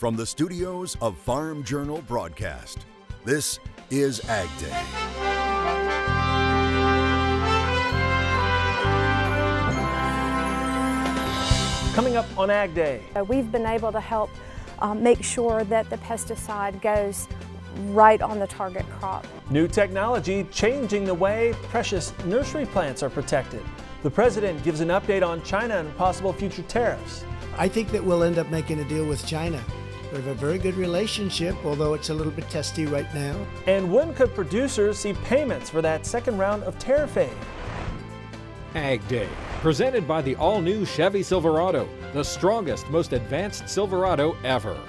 From the studios of Farm Journal Broadcast, this is AgDay. Coming up on AgDay. We've been able to help make sure that the pesticide goes right on the target crop. New technology changing the way precious nursery plants are protected. The president gives an update on China and possible future tariffs. I think that we'll end up making a deal with China. We have a very good relationship, although it's a little bit testy right now. And when could producers see payments for that second round of tariff aid? AgDay, presented by the all-new Chevy Silverado, the strongest, most advanced Silverado ever.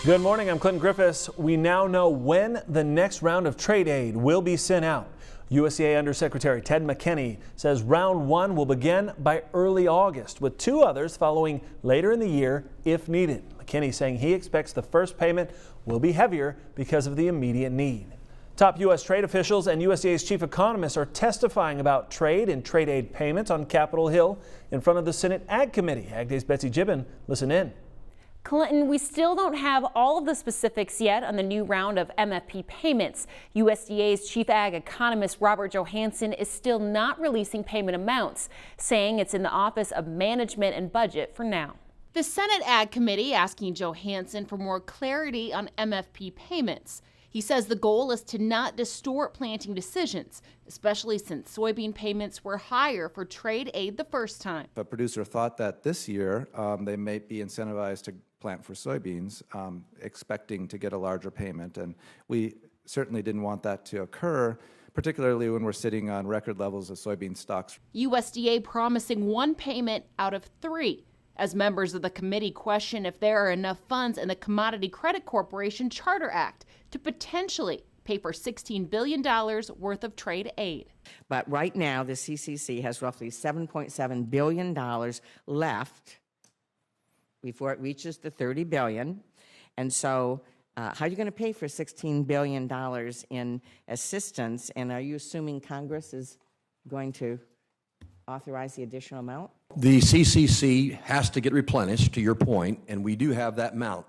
Good morning, I'm Clinton Griffiths. We now know when the next round of trade aid will be sent out. USDA Undersecretary Ted McKinney says round one will begin by early August, with two others following later in the year if needed. McKinney saying he expects the first payment will be heavier because of the immediate need. Top U.S. trade officials and USDA's chief economists are testifying about trade and trade aid payments on Capitol Hill in front of the Senate Ag Committee. AgDay's Betsy Gibbon, listen in. Clinton, we still don't have all of the specifics yet on the new round of MFP payments. USDA's chief ag economist Robert Johansson is still not releasing payment amounts, saying it's in the Office of Management and Budget for now. The Senate Ag Committee asking Johansson for more clarity on MFP payments. He says the goal is to not distort planting decisions, especially since soybean payments were higher for trade aid the first time. If a producer thought that this year they may be incentivized to plant for soybeans, expecting to get a larger payment, and we certainly didn't want that to occur, particularly when we're sitting on record levels of soybean stocks. USDA promising one payment out of three, as members of the committee question if there are enough funds in the Commodity Credit Corporation Charter Act to potentially pay for $16 billion worth of trade aid. But right now, the CCC has roughly $7.7 billion left before it reaches the $30 billion. And so how are you going to pay for $16 billion in assistance? And are you assuming Congress is going to authorize the additional amount? The CCC has to get replenished, to your point, and we do have that amount.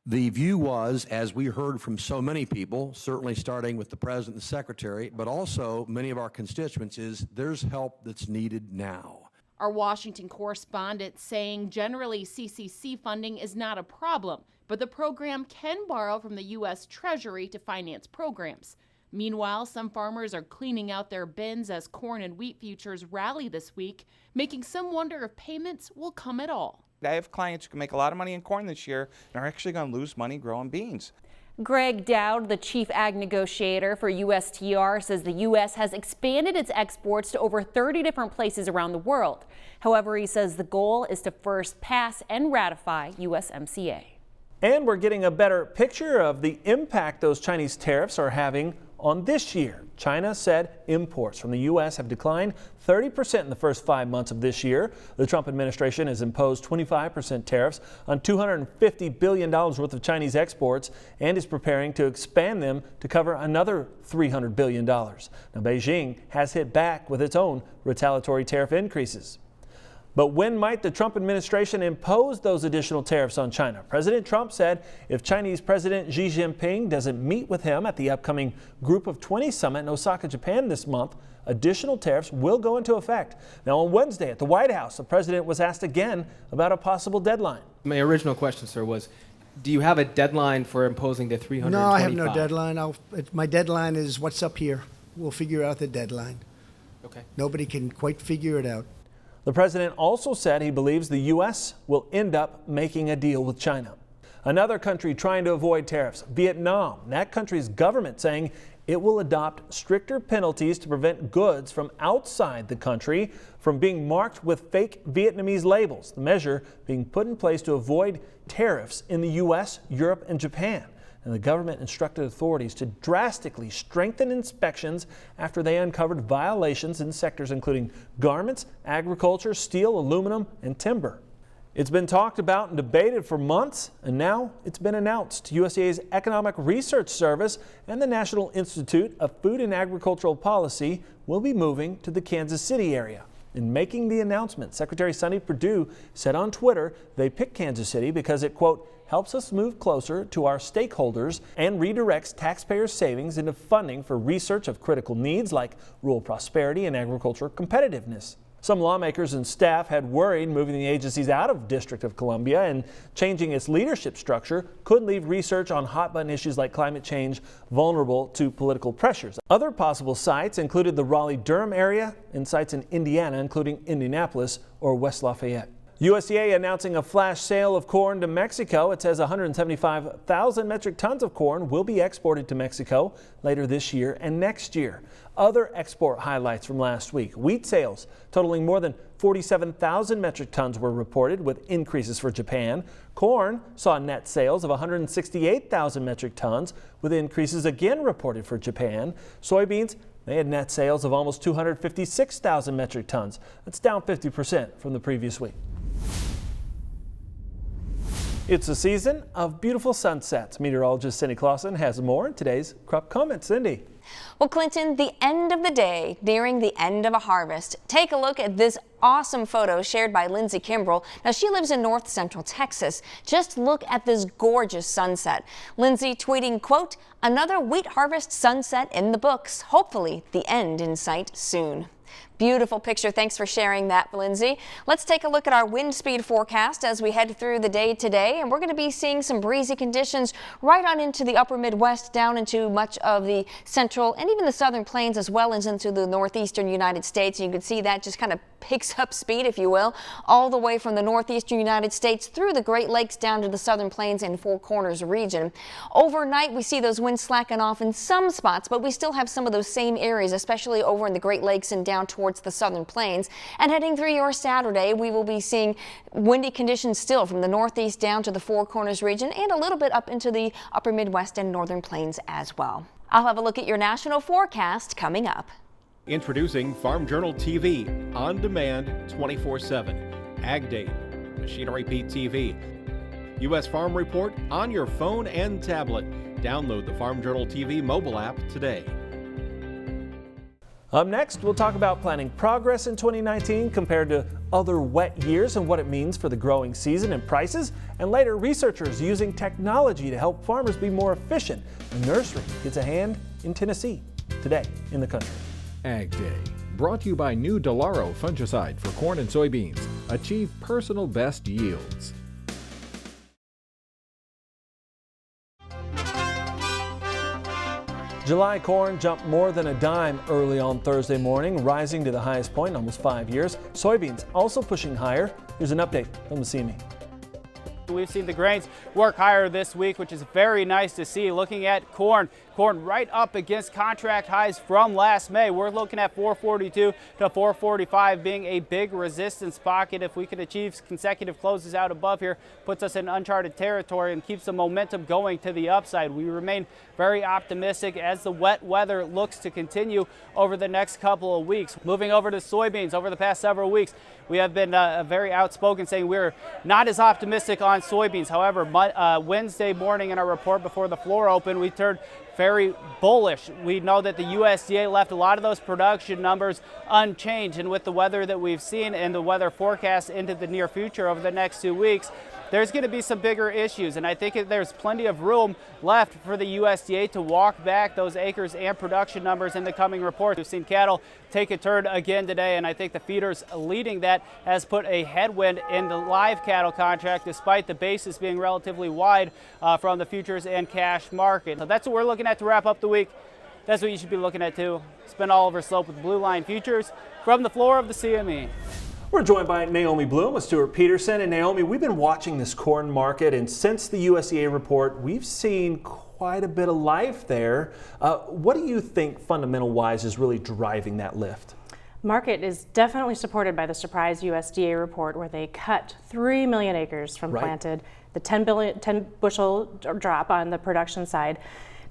The view was, as we heard from so many people, certainly starting with the President and the Secretary, but also many of our constituents, is there's help that's needed now. Our Washington correspondent saying generally CCC funding is not a problem, but the program can borrow from the U.S. Treasury to finance programs. Meanwhile, some farmers are cleaning out their bins as corn and wheat futures rally this week, making some wonder if payments will come at all. I have clients who can make a lot of money in corn this year and are actually going to lose money growing beans. Greg Dowd, the chief ag negotiator for USTR, says the U.S. has expanded its exports to over 30 different places around the world. However, he says the goal is to first pass and ratify USMCA. And we're getting a better picture of the impact those Chinese tariffs are having on this year. China said imports from the U.S. have declined 30% in the first 5 months of this year. The Trump administration has imposed 25% tariffs on $250 billion worth of Chinese exports and is preparing to expand them to cover another $300 billion. Now, Beijing has hit back with its own retaliatory tariff increases. But when might the Trump administration impose those additional tariffs on China? President Trump said if Chinese President Xi Jinping doesn't meet with him at the upcoming Group of 20 summit in Osaka, Japan this month, additional tariffs will go into effect. Now, on Wednesday at the White House, the president was asked again about a possible deadline. My original question, sir, was do you have a deadline for imposing the 325? No, I have no deadline. My deadline is what's up here. We'll figure out the deadline. Okay. Nobody can quite figure it out. The president also said he believes the U.S. will end up making a deal with China. Another country trying to avoid tariffs, Vietnam. That country's government saying it will adopt stricter penalties to prevent goods from outside the country from being marked with fake Vietnamese labels. The measure being put in place to avoid tariffs in the U.S., Europe, and Japan. And the government instructed authorities to drastically strengthen inspections after they uncovered violations in sectors including garments, agriculture, steel, aluminum, and timber. It's been talked about and debated for months, and now it's been announced. USDA's Economic Research Service and the National Institute of Food and Agricultural Policy will be moving to the Kansas City area. In making the announcement, Secretary Sonny Perdue said on Twitter they picked Kansas City because it, quote, helps us move closer to our stakeholders and redirects taxpayers' savings into funding for research of critical needs like rural prosperity and agricultural competitiveness. Some lawmakers and staff had worried moving the agencies out of District of Columbia and changing its leadership structure could leave research on hot-button issues like climate change vulnerable to political pressures. Other possible sites included the Raleigh-Durham area and sites in Indiana, including Indianapolis or West Lafayette. USDA announcing a flash sale of corn to Mexico. It says 175,000 metric tons of corn will be exported to Mexico later this year and next year. Other export highlights from last week. Wheat sales totaling more than 47,000 metric tons were reported, with increases for Japan. Corn saw net sales of 168,000 metric tons, with increases again reported for Japan. Soybeans, they had net sales of almost 256,000 metric tons. That's down 50% from the previous week. It's a season of beautiful sunsets. Meteorologist Cindy Clausen has more in today's Crop Comment. Cindy. Well, Clinton, the end of the day, nearing the end of a harvest. Take a look at this awesome photo shared by Lindsay Kimbrell. Now, she lives in north central Texas. Just look at this gorgeous sunset. Lindsay tweeting, quote, another wheat harvest sunset in the books. Hopefully the end in sight soon. Beautiful picture. Thanks for sharing that, Lindsay. Let's take a look at our wind speed forecast as we head through the day today. And we're going to be seeing some breezy conditions right on into the upper Midwest, down into much of the central and even the southern plains, as well as into the northeastern United States. And you can see that just kind of picks up speed, if you will, all the way from the northeastern United States through the Great Lakes down to the southern plains and Four Corners region. Overnight, we see those winds slacken off in some spots, but we still have some of those same areas, especially over in the Great Lakes and down towards the southern plains. And heading through your Saturday, we will be seeing windy conditions still from the northeast down to the Four Corners region and a little bit up into the upper Midwest and northern plains as well. I'll have a look at your national forecast coming up. Introducing Farm Journal TV, on demand 24/7. AgDay, Machinery Pete TV. U.S. Farm Report on your phone and tablet. Download the Farm Journal TV mobile app today. Up next, we'll talk about planting progress in 2019 compared to other wet years and what it means for the growing season and prices. And later, researchers using technology to help farmers be more efficient. The nursery gets a hand in Tennessee today in the country. AgDay, brought to you by new Delaro fungicide for corn and soybeans. Achieve personal best yields. July corn jumped more than a dime early on Thursday morning, rising to the highest point in almost 5 years. Soybeans also pushing higher. Here's an update from the CME. We've seen the grains work higher this week, which is very nice to see. Looking at corn right up against contract highs from last May. We're looking at 442 to 445 being a big resistance pocket. If we can achieve consecutive closes out above here, puts us in uncharted territory and keeps the momentum going to the upside. We remain very optimistic as the wet weather looks to continue over the next couple of weeks. Moving over to soybeans, over the past several weeks, we have been very outspoken saying we're not as optimistic on soybeans. However, Wednesday morning in our report before the floor opened, we turned very bullish. We know that the USDA left a lot of those production numbers unchanged, and with the weather that we've seen and the weather forecast into the near future over the next 2 weeks, there's going to be some bigger issues, and I think there's plenty of room left for the USDA to walk back those acres and production numbers in the coming report. We've seen cattle take a turn again today, and I think the feeders leading that has put a headwind in the live cattle contract despite the basis being relatively wide from the futures and cash market. So that's what we're looking at to wrap up the week. That's what you should be looking at too. Spend Oliver Slope with Blue Line Futures from the floor of the CME. We're joined by Naomi Bloom with Stuart Peterson. And Naomi, we've been watching this corn market, and since the USDA report, we've seen quite a bit of life there. What do you think fundamental-wise is really driving that lift? Market is definitely supported by the surprise USDA report where they cut 3 million acres from planted, the 10 bushel drop on the production side.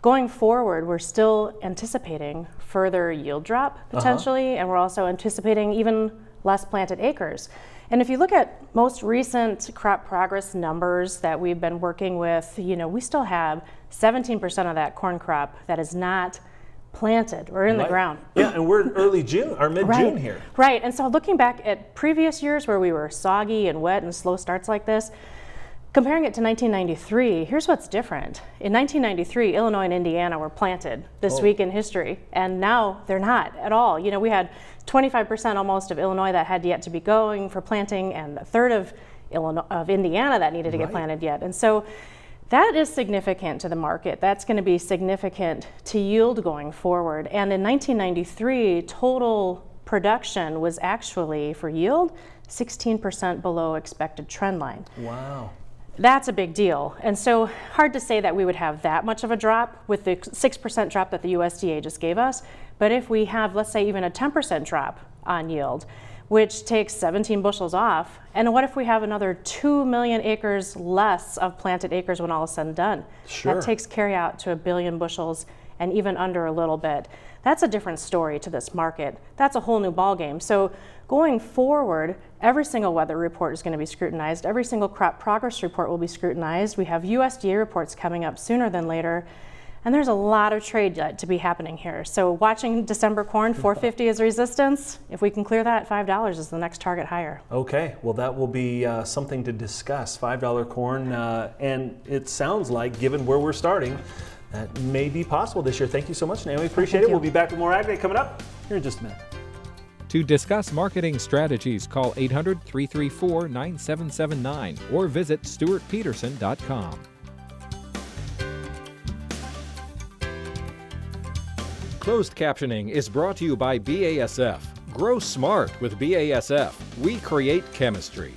Going forward, we're still anticipating further yield drop potentially, and we're also anticipating even less planted acres. And if you look at most recent crop progress numbers that we've been working with, we still have 17% of that corn crop that is not planted or in the ground. Yeah, and we're in early June or mid-June here. Right, and so looking back at previous years where we were soggy and wet and slow starts like this, comparing it to 1993, here's what's different. In 1993, Illinois and Indiana were planted this week in history, and now they're not at all. You know, we had 25% almost of Illinois that had yet to be going for planting, and a third of Indiana that needed to get planted yet. And so that is significant to the market. That's going to be significant to yield going forward. And in 1993, total production was actually, for yield, 16% below expected trend line. Wow. That's a big deal. And so hard to say that we would have that much of a drop with the 6% drop that the USDA just gave us. But if we have, let's say, even a 10% drop on yield, which takes 17 bushels off, and what if we have another 2 million acres less of planted acres when all is said and done? Sure. That takes carryout to 1 billion bushels and even under a little bit. That's a different story to this market. That's a whole new ballgame. So going forward, every single weather report is going to be scrutinized. Every single crop progress report will be scrutinized. We have USDA reports coming up sooner than later. And there's a lot of trade to be happening here. So watching December corn, 450 is resistance. If we can clear that, $5 is the next target higher. Okay, well that will be something to discuss, $5 corn. And it sounds like, given where we're starting, that may be possible this year. Thank you so much, Naomi. Appreciate it. We'll be back with more AgDay coming up here in just a minute. To discuss marketing strategies, call 800-334-9779 or visit stewartpeterson.com. Closed captioning is brought to you by BASF. Grow smart with BASF. We create chemistry.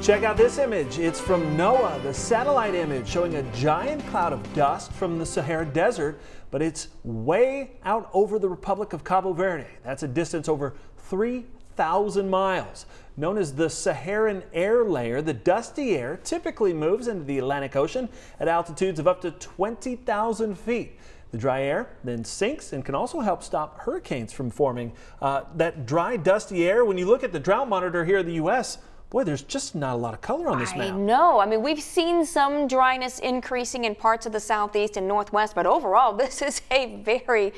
Check out this image. It's from NOAA, the satellite image showing a giant cloud of dust from the Sahara Desert, but it's way out over the Republic of Cabo Verde. That's a distance over 3,000 miles. Known as the Saharan air layer, the dusty air typically moves into the Atlantic Ocean at altitudes of up to 20,000 feet. The dry air then sinks and can also help stop hurricanes from forming. That dry, dusty air, when you look at the drought monitor here in the U.S., boy, there's just not a lot of color on this map. I know. I mean, we've seen some dryness increasing in parts of the southeast and northwest, but overall, this is a very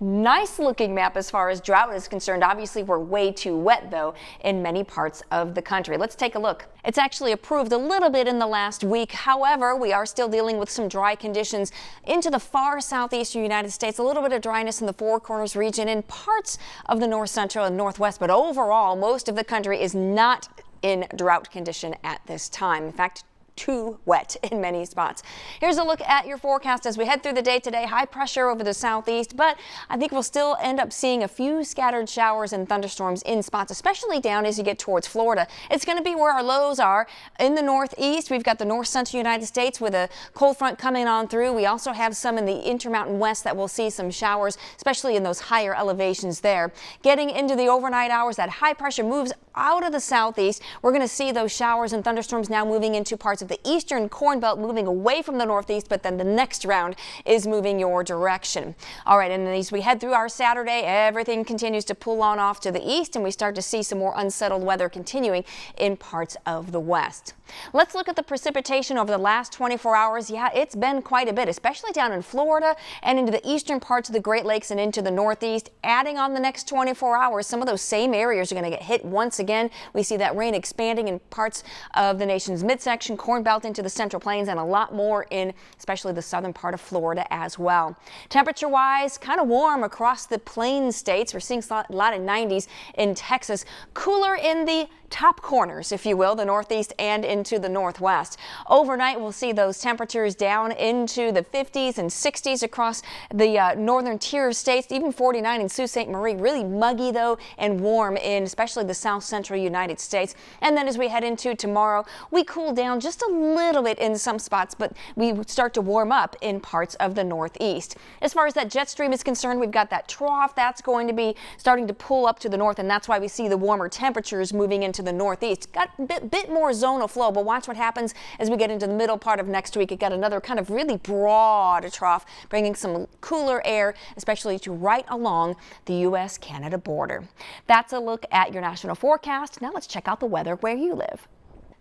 nice looking map as far as drought is concerned. Obviously, we're way too wet, though, in many parts of the country. Let's take a look. It's actually improved a little bit in the last week. However, we are still dealing with some dry conditions into the far southeastern United States, a little bit of dryness in the Four Corners region and parts of the north central and northwest. But overall, most of the country is not in drought condition at this time. In fact, too wet in many spots. Here's a look at your forecast as we head through the day today. High pressure over the southeast, but I think we'll still end up seeing a few scattered showers and thunderstorms in spots, especially down as you get towards Florida. It's going to be where our lows are. In the northeast, we've got the north central United States with a cold front coming on through. We also have some in the Intermountain West that will see some showers, especially in those higher elevations there. Getting into the overnight hours, that high pressure moves out of the southeast. We're going to see those showers and thunderstorms now moving into parts of the eastern Corn Belt, moving away from the northeast, but then the next round is moving your direction. All right, and as we head through our Saturday, everything continues to pull on off to the east, and we start to see some more unsettled weather continuing in parts of the west. Let's look at the precipitation over the last 24 hours. Yeah, it's been quite a bit, especially down in Florida and into the eastern parts of the Great Lakes and into the northeast. Adding on the next 24 hours, some of those same areas are going to get hit once again. We see that rain expanding in parts of the nation's midsection, Corn Belt into the Central Plains, and a lot more in especially the southern part of Florida as well. Temperature-wise, kind of warm across the plain states. We're seeing a lot of 90s in Texas. Cooler in the top corners, if you will, the northeast and into the northwest. Overnight, we'll see those temperatures down into the 50s and 60s across the northern tier of states, even 49 in Sault Ste. Marie. Really muggy, though, and warm in especially the south central United States. And then as we head into tomorrow, we cool down just a little bit in some spots, but we start to warm up in parts of the northeast. As far as that jet stream is concerned, we've got that trough that's going to be starting to pull up to the north, and that's why we see the warmer temperatures moving into the northeast. Got a bit more zonal flow, but watch what happens as we get into the middle part of next week. It got another kind of really broad trough, bringing some cooler air, especially to right along the U.S.-Canada border. That's a look at your national forecast. Now let's check out the weather where you live.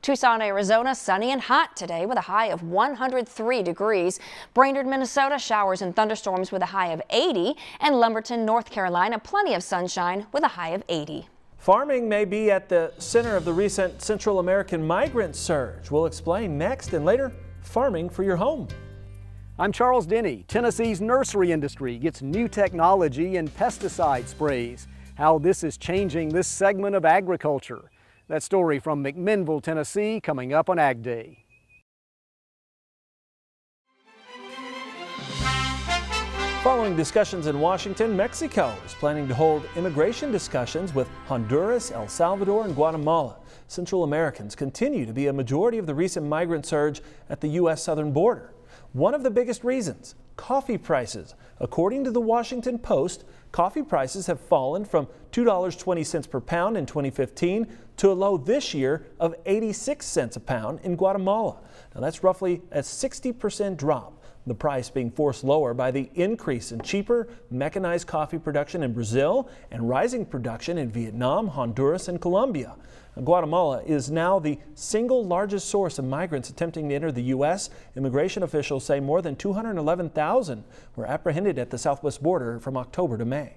Tucson, Arizona, sunny and hot today with a high of 103 degrees. Brainerd, Minnesota, showers and thunderstorms with a high of 80. And Lumberton, North Carolina, plenty of sunshine with a high of 80. Farming may be at the center of the recent Central American migrant surge. We'll explain next, and later, farming for your home. I'm Charles Denny. Tennessee's nursery industry gets new technology in pesticide sprays. How this is changing this segment of agriculture. That story from McMinnville, Tennessee, coming up on AgDay. Following discussions in Washington, Mexico is planning to hold immigration discussions with Honduras, El Salvador, and Guatemala. Central Americans continue to be a majority of the recent migrant surge at the U.S. southern border. One of the biggest reasons, coffee prices. According to the Washington Post, coffee prices have fallen from $2.20 per pound in 2015 to a low this year of 86 cents a pound in Guatemala. Now that's roughly a 60% drop, the price being forced lower by the increase in cheaper mechanized coffee production in Brazil and rising production in Vietnam, Honduras, and Colombia. Guatemala is now the single largest source of migrants attempting to enter the U.S. Immigration officials say more than 211,000 were apprehended at the southwest border from October to May.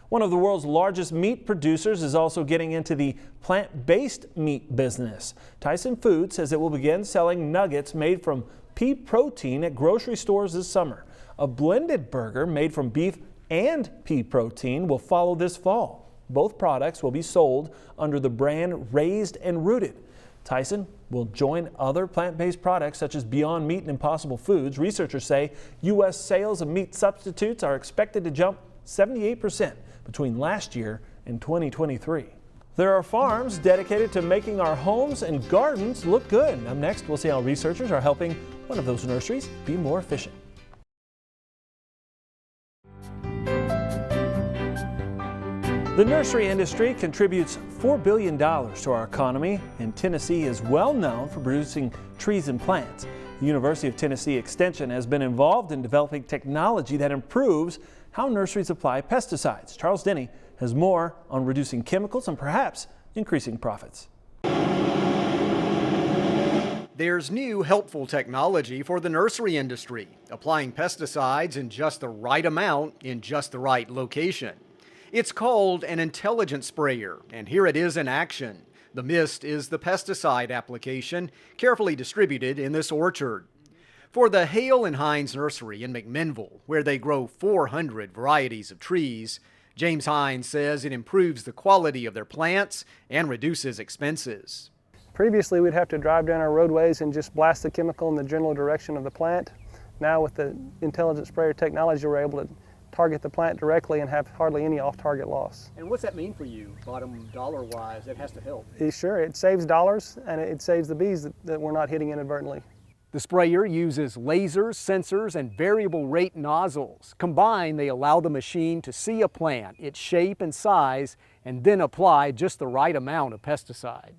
One of the world's largest meat producers is also getting into the plant-based meat business. Tyson Foods says it will begin selling nuggets made from pea protein at grocery stores this summer. A blended burger made from beef and pea protein will follow this fall. Both products will be sold under the brand Raised and Rooted. Tyson will join other plant-based products such as Beyond Meat and Impossible Foods. Researchers say U.S. sales of meat substitutes are expected to jump 78% between last year and 2023. There are farms dedicated to making our homes and gardens look good. Up next, we'll see how researchers are helping one of those nurseries be more efficient. The nursery industry contributes $4 billion to our economy, and Tennessee is well known for producing trees and plants. The University of Tennessee Extension has been involved in developing technology that improves how nurseries apply pesticides. Charles Denny has more on reducing chemicals and perhaps increasing profits. There's new helpful technology for the nursery industry, applying pesticides in just the right amount in just the right location. It's called an intelligent sprayer, and here it is in action. The mist is the pesticide application, carefully distributed in this orchard. For the Hale and Hines Nursery in McMinnville, where they grow 400 varieties of trees, James Hines says it improves the quality of their plants and reduces expenses. Previously, we'd have to drive down our roadways and just blast the chemical in the general direction of the plant. Now with the intelligent sprayer technology, we're able to target the plant directly and have hardly any off-target loss. And what's that mean for you, bottom dollar-wise? It has to help. Sure, it saves dollars and it saves the bees that we're not hitting inadvertently. The sprayer uses lasers, sensors, and variable rate nozzles. Combined, they allow the machine to see a plant, its shape and size, and then apply just the right amount of pesticide.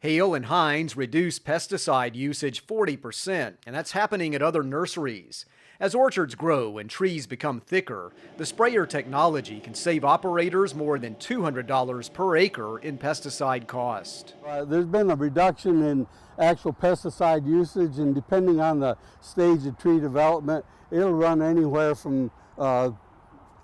Hale and Hines reduce pesticide usage 40%, and that's happening at other nurseries. As orchards grow and trees become thicker, the sprayer technology can save operators more than $200 per acre in pesticide cost. There's been a reduction in actual pesticide usage, and depending on the stage of tree development, it'll run anywhere from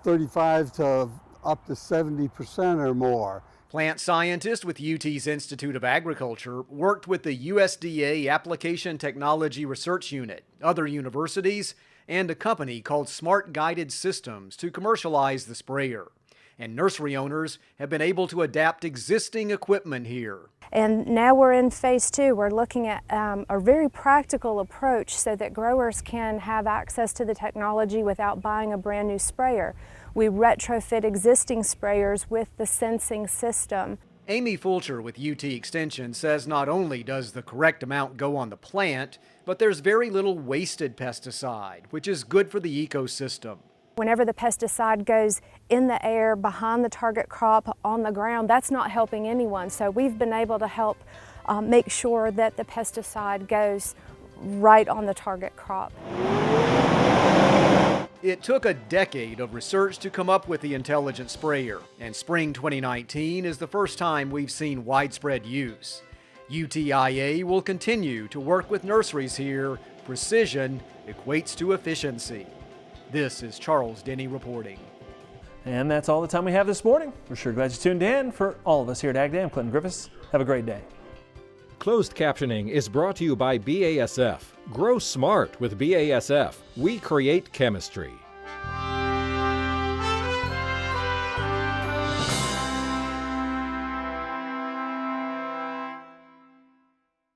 35 to up to 70% or more. Plant scientists with UT's Institute of Agriculture worked with the USDA Application Technology Research Unit, other universities, and a company called Smart Guided Systems to commercialize the sprayer. And nursery owners have been able to adapt existing equipment here. And now we're in phase 2. We're looking at a very practical approach so that growers can have access to the technology without buying a brand new sprayer. We retrofit existing sprayers with the sensing system. Amy Fulcher with UT Extension says not only does the correct amount go on the plant, but there's very little wasted pesticide, which is good for the ecosystem. Whenever the pesticide goes in the air, behind the target crop, on the ground, that's not helping anyone. So we've been able to help make sure that the pesticide goes right on the target crop. It took a decade of research to come up with the intelligent sprayer, and spring 2019 is the first time we've seen widespread use. UTIA will continue to work with nurseries here. Precision equates to efficiency. This is Charles Denny reporting. And that's all the time we have this morning. We're sure glad you tuned in. For all of us here at AgDay, I'm Clinton Griffiths. Have a great day. Closed captioning is brought to you by BASF. Grow smart with BASF. We create chemistry.